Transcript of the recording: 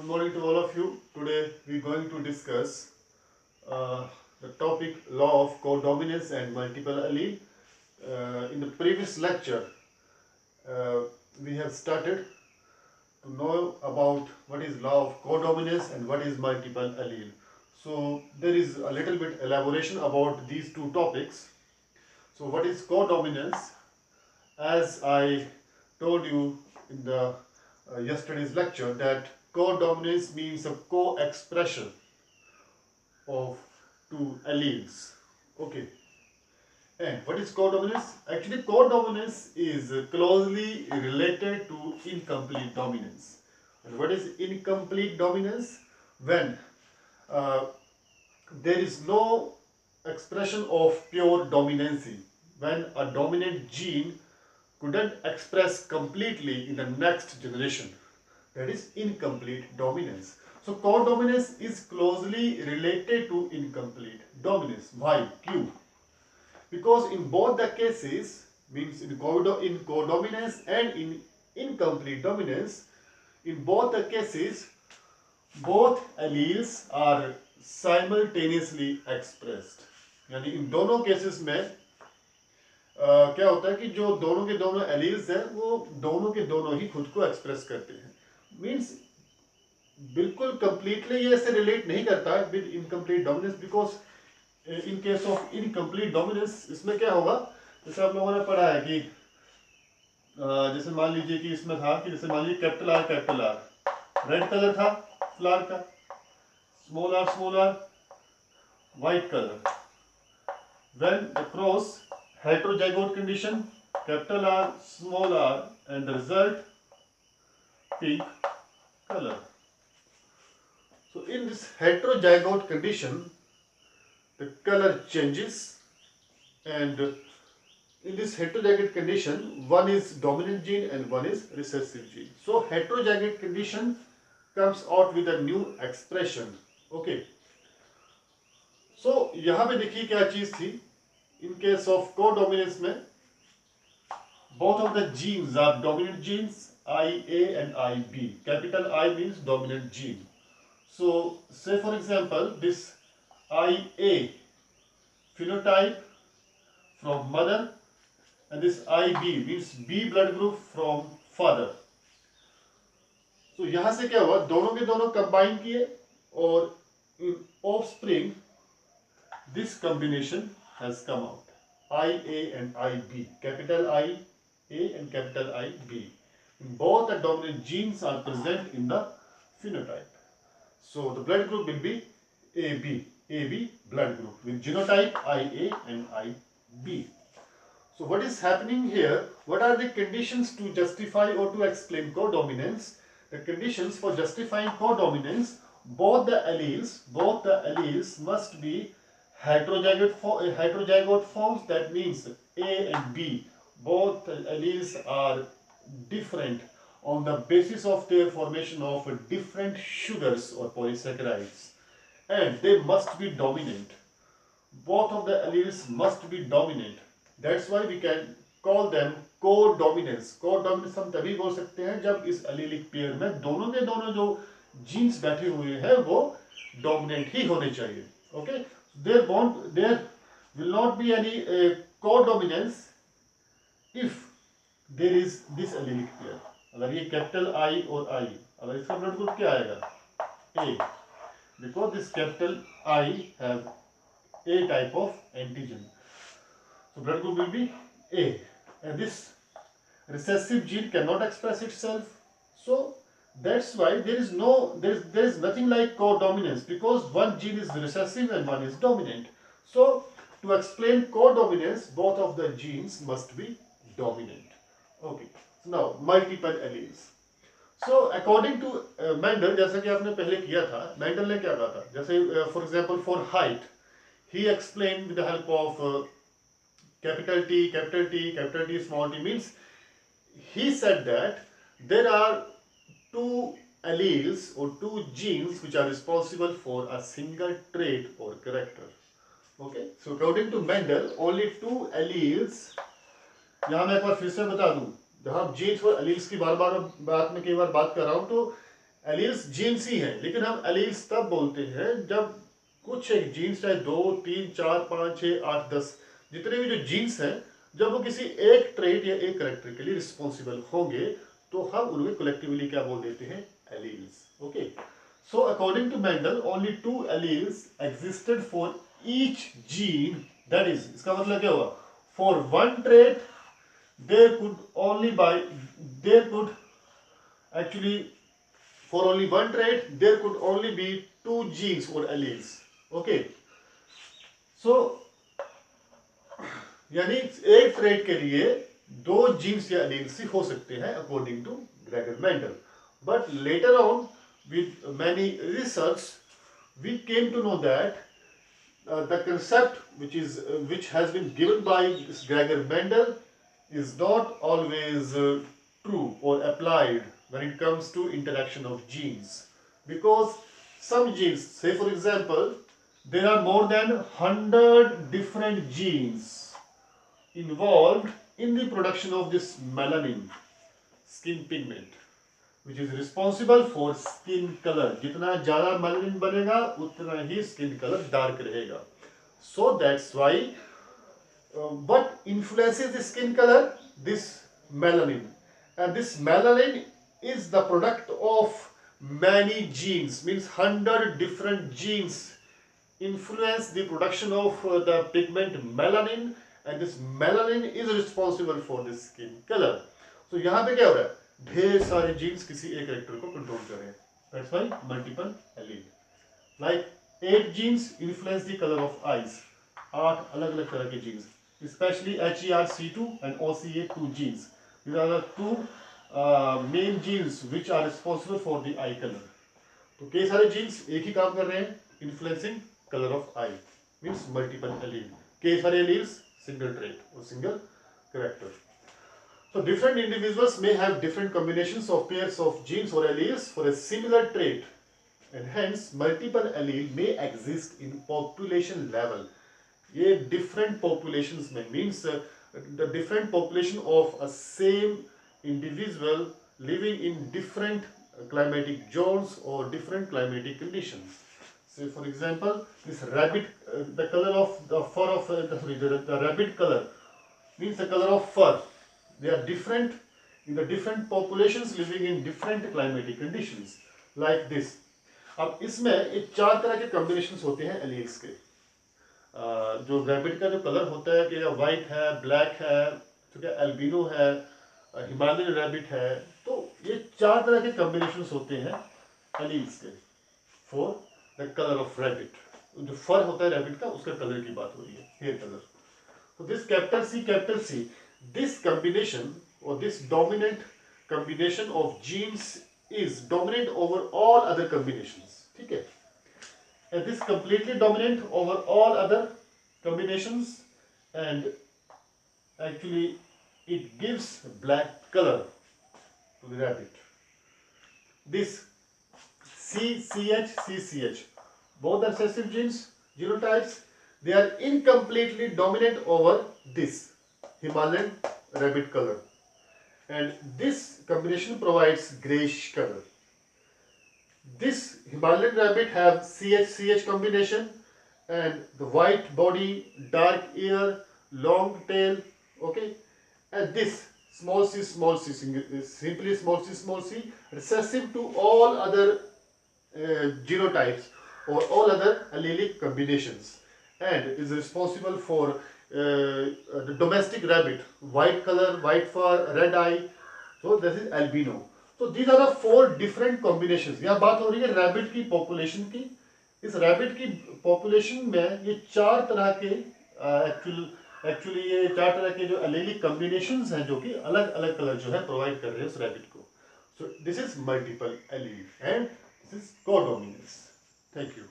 Good morning to all of you. Today we are going to discuss the topic law of codominance and multiple allele. In the previous lecture, uh, we have started to know about what is law of codominance and what is multiple allele. So there is a little bit elaboration about these two topics. So what is codominance? As I told you in the yesterday's lecture, that codominance means a co-expression of two alleles. Okay. And what is codominance? Actually, codominance is closely related to incomplete dominance. And what is incomplete dominance? When uh, there is no expression of pure dominancy. When a dominant gene couldn't express completely in the next generation. That is incomplete dominance. So codominance is closely related to incomplete dominance. Why? Q. Because in both the cases, means in codominance and in incomplete dominance, in both the cases, both alleles are simultaneously expressed. यानी इन दोनों cases में क्या होता है कि जो दोनों के दोनों एलील्स हैं वो दोनों के दोनों ही खुद को एक्सप्रेस करते हैं मीन्स बिल्कुल कंप्लीटली ये ऐसे रिलेट नहीं करता है with incomplete dominance because in case of incomplete dominance इसमें क्या होगा जैसे आप लोगों ने पढ़ा है कि जैसे मान लीजिए कि इसमें था कि जैसे मान लीजिए कैपिटल आर रेड कलर था फ्लावर का small R white colour when the cross heterozygote condition capital R small r and the result pink color. So in this heterozygote condition the color changes and in this heterozygote condition one is dominant gene and one is recessive gene. So heterozygote condition comes out with a new expression. Okay. So यहाँ पे देखिए क्या चीज थी in case of codominance में both of the genes are dominant genes IA and IB. Capital I means dominant gene. So say for example this IA phenotype from mother and this IB means B blood group from father. So यहाँ से क्या हुआ दोनों के दोनों combine किए और in offspring this combination has come out. IA and IB, capital I A and capital I B. Both the dominant genes are present in the phenotype. So the blood group will be AB blood group with genotype IA and IB. So what is happening here? What are the conditions to justify or to explain codominance? The conditions for justifying codominance, both the alleles must be heterozygote forms. That means A and B, both alleles are different on the basis of their formation of different sugars or polysaccharides, and they must be dominant. Both of the alleles must be dominant. That's why we can call them codominance. Codominance हम तभी बोल सकते हैं जब इस allelic pair में दोनों के दोनों जो genes बैठे हुए हैं वो dominant ही होने चाहिए. Okay? There will not be any codominance if there is this allelic pair. अगर ये capital I और I, अगर इसका blood group क्या आएगा? A. Because this capital I have A type of antigen. So blood group will be A. And this recessive gene cannot express itself. So that's why there is nothing like codominance because one gene is recessive and one is dominant. So to explain codominance, both of the genes must be dominant. Okay. So now multiple alleles. So according to Mendel, जैसा कि आपने पहले किया था, Mendel ने क्या कहा था? जैसे for example for height, he explained with the help of capital T, small t means he said that there are two alleles or two genes which are responsible for a single trait or character. Okay, so according to Mendel, only two alleles. यहाँ मैं एक बार फिर से बता दूं, जहाँ jeans और alleles की बार बार बात में कई बार बात कर रहा हूँ तो एलील्स जीन्स ही हैं, लेकिन हम एलील्स तब बोलते हैं जब कुछ एक जीन्स, चाहे 2, 3, 4, 5, 6, 8, 10 जितने भी जो जीन्स हैं, जब वो किसी एक ट्रेट या एक करेक्टर के लिए रिस्पॉन्सिबल होंगे तो हम उन्हें कलेक्टिवली क्या बोल देते हैं, alleles. Okay. So according to Mendel only 2 alleles existed for each gene. That is, इसका मतलब क्या हुआ, for one trait there could only by there could actually for only one trait there could only be 2 genes or alleles. Okay. So यानी एक trait के लिए 2 jeans या alleles ही हो सकते हैं according to Gregor Mendel. But later on with many research we came to know that the concept which has been given by Gregor Mendel is not always true or applied when it comes to interaction of genes, because some genes, say for example, there are more than 100 different genes involved in the production of this melanin skin pigment which is responsible for skin color. जितना ज़्यादा melanin बनेगा उतना ही skin color dark रहेगा. So that's why what influences the skin color? This melanin. And this melanin is the product of many genes, means 100 different genes influence the production of the pigment melanin, and this melanin is responsible for the skin color. So यहाँ पे क्या हो रहा है, ढेर सारे jeans किसी एक कैरेक्टर को कंट्रोल कर रहे हैं. That's why multiple allele. Like 8 genes influence the colour of eyes. 8 अलग अलग तरह के genes, specially HERC2 and OCA2 genes. These are the 2 main genes which are responsible for the eye color. तो कई सारे जीन्स एक ही काम कर रहे हैं, influencing colour of I, means multiple allele. कई सारे एलील्स, सिंगल ट्रेट और single character. So different individuals may have different combinations of pairs of genes or alleles for a similar trait, and hence multiple allele may exist in population level. ये different populations में means the different population of a same individual living in different climatic zones or different climatic conditions. Say for example, this rabbit, the color of the fur of the rabbit color means the color of fur. They are different in the different populations living in different climatic conditions like this. अब इसमें ये 4 तरह के combinations होते हैं alleles के. जो rabbit का जो कलर होता है कि वाइट है, ब्लैक है, ठीक है, एल्बिनो है, हिमालयन रैबिट है, तो ये 4 तरह के कॉम्बिनेशंस होते हैं एलील्स के for the colour of rabbit. जो फर होता है रैबिट का, उसका कलर की बात हो रही है, हेयर कलर. तो this capital C, this combination or this dominant combination of genes is dominant over all other combinations. ठीक है, and this completely dominant over all other combinations, and actually it gives black color to the rabbit. This CCH, both are recessive genes, genotypes, they are incompletely dominant over this Himalayan rabbit color, and this combination provides grayish color. This Himalayan rabbit have CH combination and the white body, dark ear, long tail, okay, and this small c, simply small c, recessive to all other genotypes or all other allelic combinations, and is responsible for the domestic rabbit, white color, white fur, red eye. So this is albino. So these are the 4 different combinations. यहाँ बात हो रही है rabbit की population की. इस rabbit की population में ये 4 तरह के एक्चुअली ये 4 तरह के जो एलीलिक कॉम्बिनेशंस हैं जो कि अलग अलग कलर जो है प्रोवाइड कर रहे हैं उस रैबिट को. So this is multiple allele and this is codominance. Thank you.